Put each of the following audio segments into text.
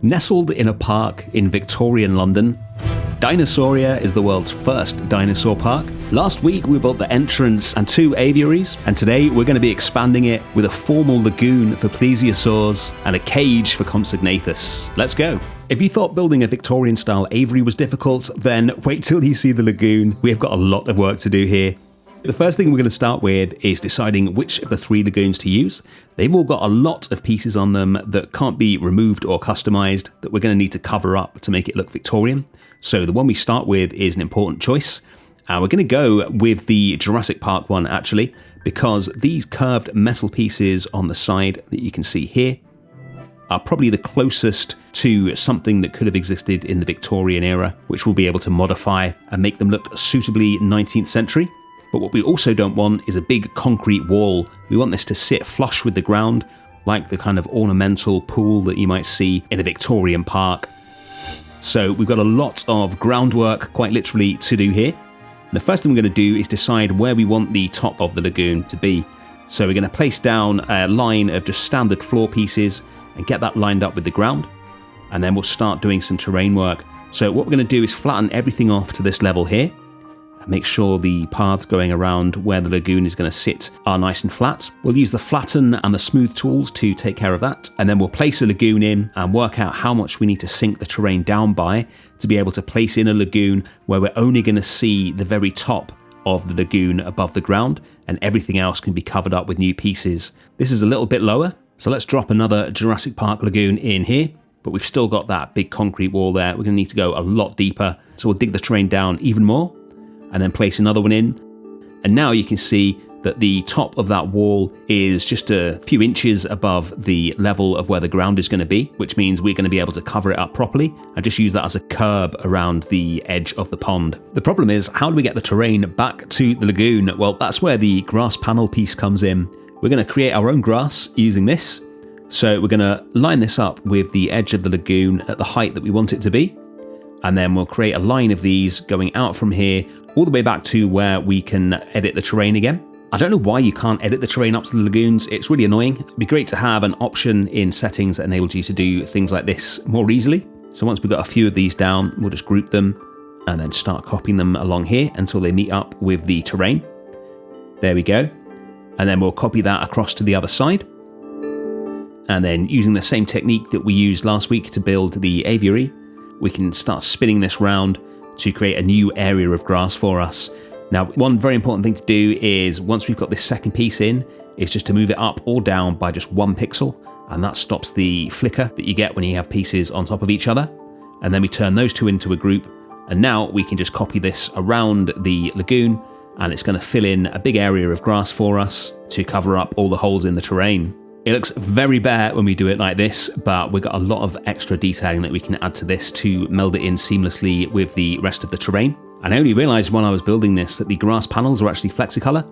Nestled in a park in Victorian London, Dinosauria is the world's first dinosaur park. Last week we built the entrance and 2 aviaries, and today we're going to be expanding it with a formal lagoon for Plesiosaurs and a cage for Compsognathus. Let's go! If you thought building a Victorian-style aviary was difficult, then wait till you see the lagoon. We have got a lot of work to do here. The first thing we're going to start with is deciding which of the 3 lagoons to use. They've all got a lot of pieces on them that can't be removed or customized that we're going to need to cover up to make it look Victorian. So the one we start with is an important choice. We're going to go with the Jurassic Park one actually, because these curved metal pieces on the side that you can see here are probably the closest to something that could have existed in the Victorian era, which we'll be able to modify and make them look suitably 19th century. But what we also don't want is a big concrete wall. We want this to sit flush with the ground, like the kind of ornamental pool that you might see in a Victorian park. So we've got a lot of groundwork, quite literally, to do here. The first thing we're going to do is decide where we want the top of the lagoon to be. So we're going to place down a line of just standard floor pieces and get that lined up with the ground. And then we'll start doing some terrain work. So what we're going to do is flatten everything off to this level here. Make sure the paths going around where the lagoon is going to sit are nice and flat. We'll use the flatten and the smooth tools to take care of that, and then we'll place a lagoon in and work out how much we need to sink the terrain down by to be able to place in a lagoon where we're only going to see the very top of the lagoon above the ground, and everything else can be covered up with new pieces. This is a little bit lower, so let's drop another Jurassic Park lagoon in here, but we've still got that big concrete wall there. We're going to need to go a lot deeper, so we'll dig the terrain down even more, and then place another one in. And now you can see that the top of that wall is just a few inches above the level of where the ground is going to be, which means we're going to be able to cover it up properly and just use that as a curb around the edge of the pond. The problem is, how do we get the terrain back to the lagoon? Well, that's where the grass panel piece comes in. We're going to create our own grass using this. So we're going to line this up with the edge of the lagoon at the height that we want it to be. And then we'll create a line of these going out from here all the way back to where we can edit the terrain again. I don't know why you can't edit the terrain up to the lagoons. It's really annoying. It'd be great to have an option in settings that enables you to do things like this more easily. So once we've got a few of these down, we'll just group them and then start copying them along here until they meet up with the terrain. There we go. And then we'll copy that across to the other side. And then using the same technique that we used last week to build the aviary, we can start spinning this round to create a new area of grass for us. Now, one very important thing to do is, once we've got this second piece in, is just to move it up or down by just 1 pixel, and that stops the flicker that you get when you have pieces on top of each other. And then we turn those 2 into a group, and now we can just copy this around the lagoon, and it's going to fill in a big area of grass for us to cover up all the holes in the terrain. It looks very bare when we do it like this, but we've got a lot of extra detailing that we can add to this to meld it in seamlessly with the rest of the terrain. And I only realized when I was building this that the grass panels are actually Flexicolor,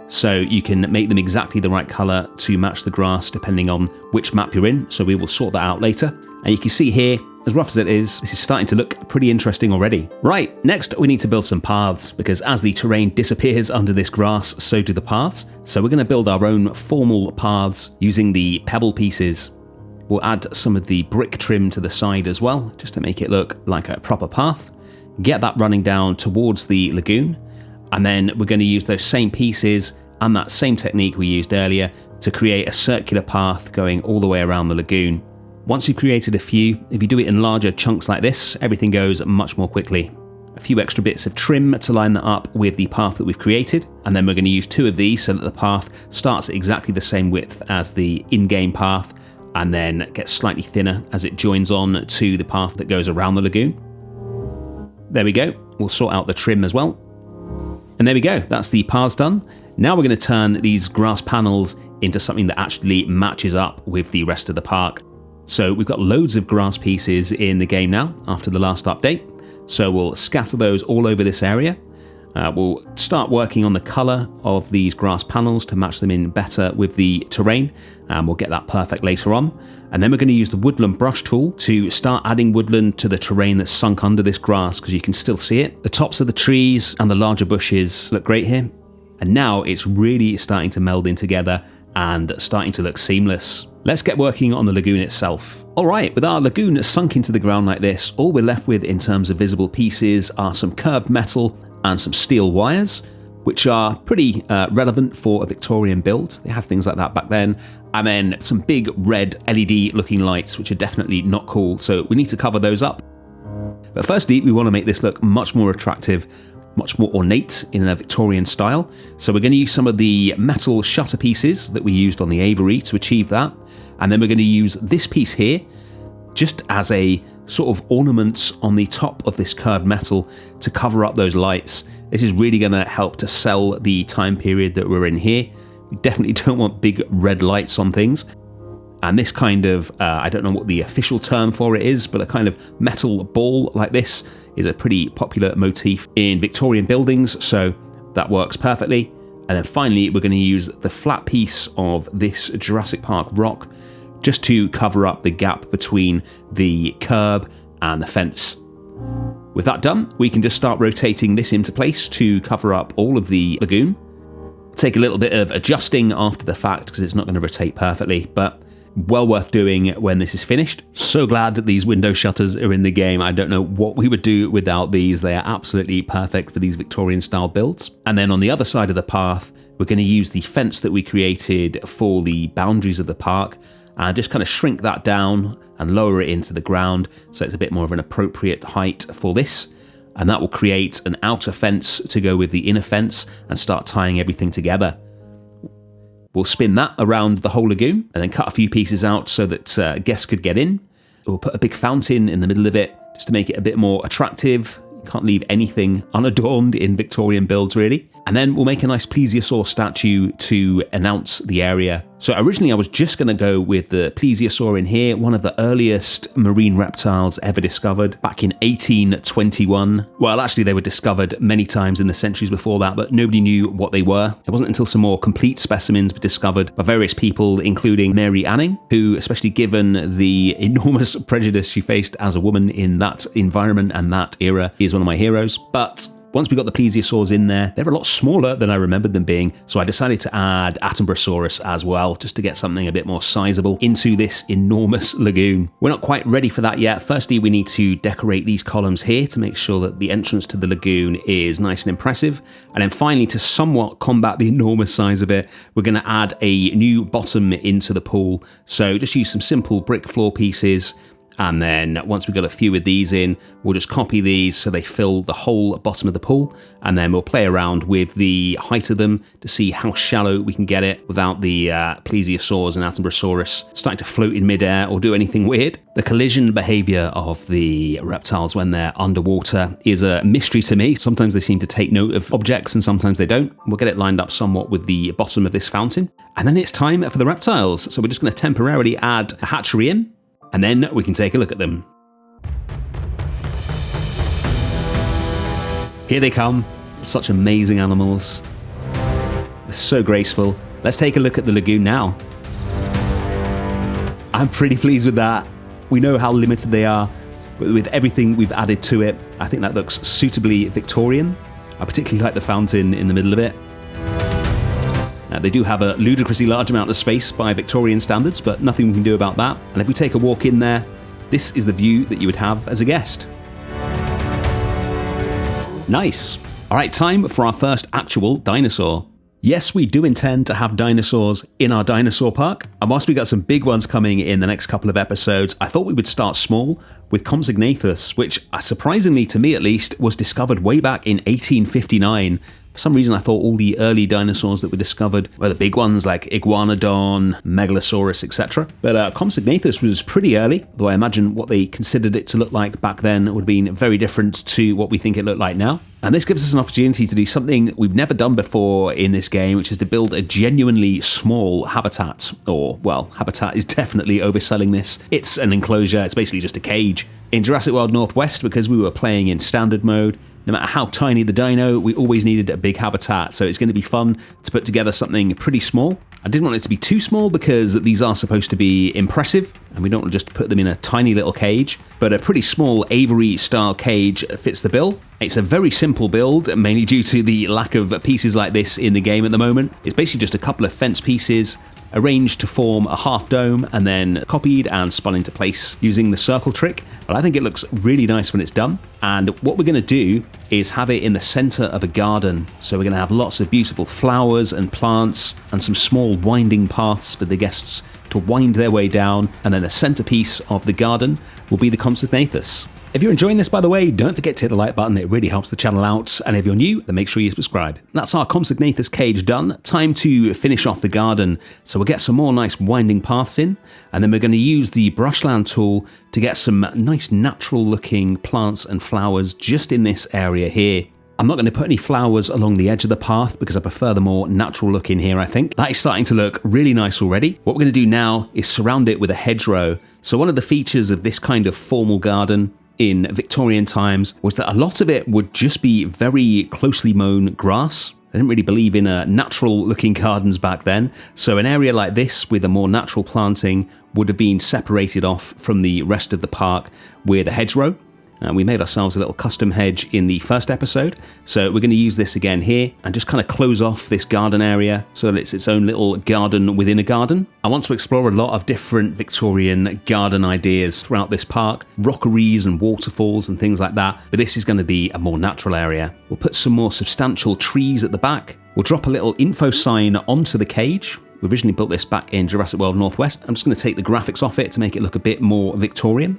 so you can make them exactly the right color to match the grass depending on which map you're in, so we will sort that out later. And you can see here, as rough as it is, this is starting to look pretty interesting already. Right, next we need to build some paths, because as the terrain disappears under this grass, so do the paths. So we're going to build our own formal paths using the pebble pieces. We'll add some of the brick trim to the side as well, just to make it look like a proper path. Get that running down towards the lagoon, and then we're going to use those same pieces and that same technique we used earlier to create a circular path going all the way around the lagoon. Once you've created a few, if you do it in larger chunks like this, everything goes much more quickly. A few extra bits of trim to line that up with the path that we've created, and then we're going to use 2 of these so that the path starts at exactly the same width as the in-game path, and then gets slightly thinner as it joins on to the path that goes around the lagoon. There we go. We'll sort out the trim as well. And there we go. That's the paths done. Now we're going to turn these grass panels into something that actually matches up with the rest of the park. So we've got loads of grass pieces in the game now after the last update. So we'll scatter those all over this area. We'll start working on the colour of these grass panels to match them in better with the terrain, and we'll get that perfect later on. And then we're going to use the woodland brush tool to start adding woodland to the terrain that's sunk under this grass, because you can still see it. The tops of the trees and the larger bushes look great here. And now it's really starting to meld in together and starting to look seamless. Let's get working on the lagoon itself. Alright, with our lagoon sunk into the ground like this, all we're left with in terms of visible pieces are some curved metal and some steel wires, which are pretty relevant for a Victorian build. They had things like that back then. And then some big red LED looking lights, which are definitely not cool, so we need to cover those up. But firstly, we want to make this look much more attractive, much more ornate in a Victorian style. So we're going to use some of the metal shutter pieces that we used on the aviary to achieve that. And then we're going to use this piece here just as a sort of ornament on the top of this curved metal to cover up those lights. This is really going to help to sell the time period that we're in here. We definitely don't want big red lights on things. And this kind of, I don't know what the official term for it is, but a kind of metal ball like this is a pretty popular motif in Victorian buildings, so that works perfectly. And then finally, we're going to use the flat piece of this Jurassic Park rock just to cover up the gap between the curb and the fence. With that done, we can just start rotating this into place to cover up all of the lagoon. Take a little bit of adjusting after the fact because it's not going to rotate perfectly, but well worth doing when this is finished. So glad that these window shutters are in the game. I don't know what we would do without these. They are absolutely perfect for these Victorian style builds. And then on the other side of the path, we're going to use the fence that we created for the boundaries of the park and just kind of shrink that down and lower it into the ground so it's a bit more of an appropriate height for this. And that will create an outer fence to go with the inner fence and start tying everything together. We'll spin that around the whole lagoon and then cut a few pieces out so that guests could get in. We'll put a big fountain in the middle of it just to make it a bit more attractive. You can't leave anything unadorned in Victorian builds, really. And then we'll make a nice Plesiosaur statue to announce the area. So originally I was just going to go with the Plesiosaur in here, one of the earliest marine reptiles ever discovered back in 1821. Well, actually they were discovered many times in the centuries before that, but nobody knew what they were. It wasn't until some more complete specimens were discovered by various people, including Mary Anning, who, especially given the enormous prejudice she faced as a woman in that environment and that era, is one of my heroes. But once we got the Plesiosaurs in there, they're a lot smaller than I remembered them being, so I decided to add Attenborosaurus as well, just to get something a bit more sizable into this enormous lagoon. We're not quite ready for that yet. Firstly, we need to decorate these columns here to make sure that the entrance to the lagoon is nice and impressive. And then finally, to somewhat combat the enormous size of it, we're going to add a new bottom into the pool. So just use some simple brick floor pieces. And then once we've got a few of these in, we'll just copy these so they fill the whole bottom of the pool. And then we'll play around with the height of them to see how shallow we can get it without the Plesiosaurs and Attenborosaurus starting to float in midair or do anything weird. The collision behavior of the reptiles when they're underwater is a mystery to me. Sometimes they seem to take note of objects and sometimes they don't. We'll get it lined up somewhat with the bottom of this fountain. And then it's time for the reptiles. So we're just going to temporarily add a hatchery in. And then we can take a look at them. Here they come, such amazing animals. They're so graceful. Let's take a look at the lagoon now. I'm pretty pleased with that. We know how limited they are, but with everything we've added to it, I think that looks suitably Victorian. I particularly like the fountain in the middle of it. Now, they do have a ludicrously large amount of space by Victorian standards, but nothing we can do about that. And if we take a walk in there, this is the view that you would have as a guest. Nice. All right, time for our first actual dinosaur. Yes, we do intend to have dinosaurs in our dinosaur park, and whilst we got some big ones coming in the next couple of episodes, I thought we would start small with Compsognathus, which, surprisingly to me at least, was discovered way back in 1859. For some reason I thought all the early dinosaurs that were discovered were the big ones like Iguanodon, Megalosaurus, etc. But Compsognathus was pretty early, though I imagine what they considered it to look like back then would have been very different to what we think it looked like now. And this gives us an opportunity to do something we've never done before in this game, which is to build a genuinely small habitat. Or, well, habitat is definitely overselling this. It's an enclosure, it's basically just a cage. In Jurassic World Northwest, because we were playing in standard mode, no matter how tiny the dino, we always needed a big habitat, so it's going to be fun to put together something pretty small. I didn't want it to be too small because these are supposed to be impressive, and we don't want to just put them in a tiny little cage, but a pretty small aviary-style cage fits the bill. It's a very simple build, mainly due to the lack of pieces like this in the game at the moment. It's basically just a couple of fence pieces, arranged to form a half dome and then copied and spun into place using the circle trick. But I think it looks really nice when it's done. And what we're going to do is have it in the center of a garden. So we're going to have lots of beautiful flowers and plants and some small winding paths for the guests to wind their way down. And then the centerpiece of the garden will be the Compsognathus. If you're enjoying this, by the way, don't forget to hit the like button. It really helps the channel out. And if you're new, then make sure you subscribe. That's our Compsognathus cage done. Time to finish off the garden. So we'll get some more nice winding paths in. And then we're going to use the brushland tool to get some nice natural looking plants and flowers just in this area here. I'm not going to put any flowers along the edge of the path because I prefer the more natural look in here, I think. That is starting to look really nice already. What we're going to do now is surround it with a hedgerow. So one of the features of this kind of formal garden in Victorian times was that a lot of it would just be very closely mown grass. They didn't really believe in natural looking gardens back then. So an area like this with a more natural planting would have been separated off from the rest of the park with a hedgerow. We made ourselves a little custom hedge in the first episode, so we're going to use this again here and just kind of close off this garden area so that it's its own little garden within a garden. I want to explore a lot of different Victorian garden ideas throughout this park, rockeries and waterfalls and things like that, but this is going to be a more natural area. We'll put some more substantial trees at the back. We'll drop a little info sign onto the cage. We originally built this back in Jurassic World Northwest. I'm just going to take the graphics off it to make it look a bit more Victorian.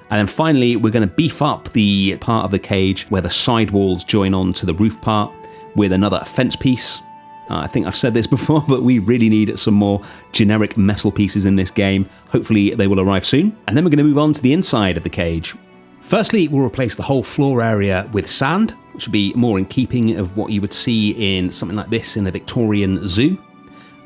And then finally, we're going to beef up the part of the cage where the side walls join on to the roof part with another fence piece. I think I've said this before, but we really need some more generic metal pieces in this game. Hopefully they will arrive soon. And then we're going to move on to the inside of the cage. Firstly, we'll replace the whole floor area with sand, which would be more in keeping of what you would see in something like this in a Victorian zoo.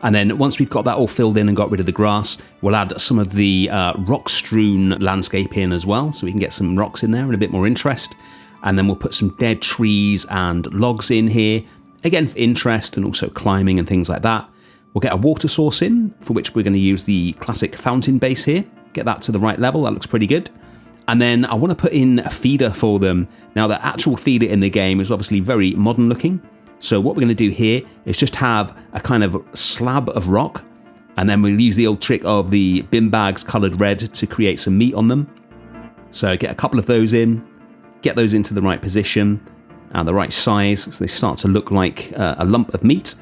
And then once we've got that all filled in and got rid of the grass, we'll add some of the rock-strewn landscape in as well, so we can get some rocks in there and a bit more interest. And then we'll put some dead trees and logs in here, again for interest and also climbing and things like that. We'll get a water source in, for which we're going to use the classic fountain base here. Get that to the right level, that looks pretty good. And then I want to put in a feeder for them. Now the actual feeder in the game is obviously very modern looking. So what we're going to do here is just have a kind of slab of rock, and then we'll use the old trick of the bin bags coloured red to create some meat on them. So get a couple of those in, get those into the right position and the right size so they start to look like a lump of meat.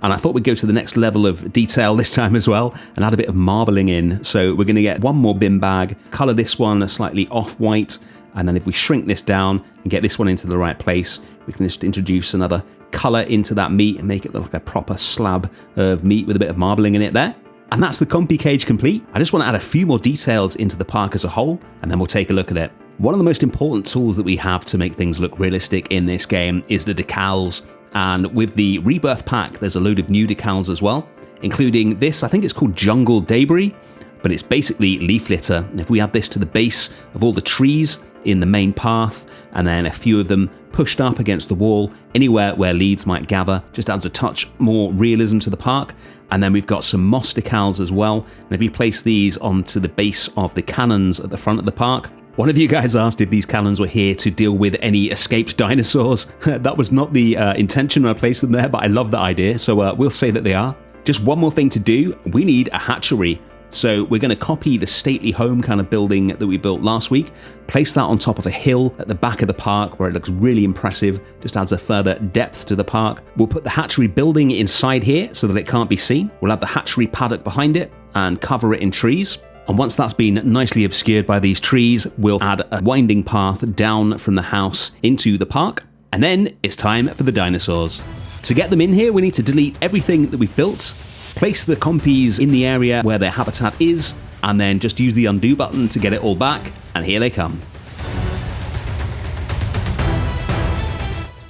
And I thought we'd go to the next level of detail this time as well and add a bit of marbling in. So we're going to get one more bin bag, colour this one a slightly off-white, and then if we shrink this down and get this one into the right place, we can just introduce another colour into that meat and make it look like a proper slab of meat with a bit of marbling in it there. And that's the compy cage complete. I just want to add a few more details into the park as a whole, and then we'll take a look at it. One of the most important tools that we have to make things look realistic in this game is the decals. And with the Rebirth pack, there's a load of new decals as well, including this, I think it's called Jungle Debris, but it's basically leaf litter. If we add this to the base of all the trees in the main path, and then a few of them pushed up against the wall, anywhere where leaves might gather, just adds a touch more realism to the park. And then we've got some moss decals as well. And if you place these onto the base of the cannons at the front of the park, one of you guys asked if these cannons were here to deal with any escaped dinosaurs. That was not the intention when I placed them there, but I love that idea, so we'll say that they are. Just one more thing to do, we need a hatchery. So we're going to copy the stately home kind of building that we built last week, place that on top of a hill at the back of the park where it looks really impressive, just adds a further depth to the park. We'll put the hatchery building inside here so that it can't be seen. We'll have the hatchery paddock behind it and cover it in trees. And once that's been nicely obscured by these trees, we'll add a winding path down from the house into the park. And then it's time for the dinosaurs. To get them in here, we need to delete everything that we've built, place the compies in the area where their habitat is, and then just use the undo button to get it all back, and here they come.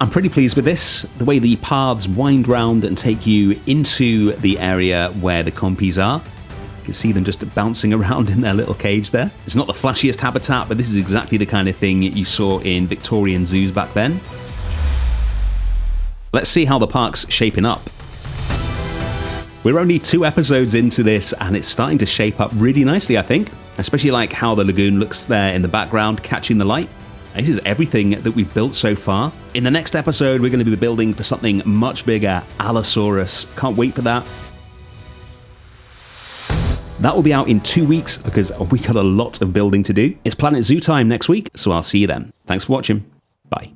I'm pretty pleased with this, the way the paths wind round and take you into the area where the compies are. You can see them just bouncing around in their little cage there. It's not the flashiest habitat, but this is exactly the kind of thing you saw in Victorian zoos back then. Let's see how the park's shaping up. We're only 2 episodes into this and it's starting to shape up really nicely, I think. Especially like how the lagoon looks there in the background, catching the light. This is everything that we've built so far. In the next episode, we're going to be building for something much bigger, Allosaurus. Can't wait for that. That will be out in 2 weeks because we got a lot of building to do. It's Planet Zoo time next week, so I'll see you then. Thanks for watching. Bye.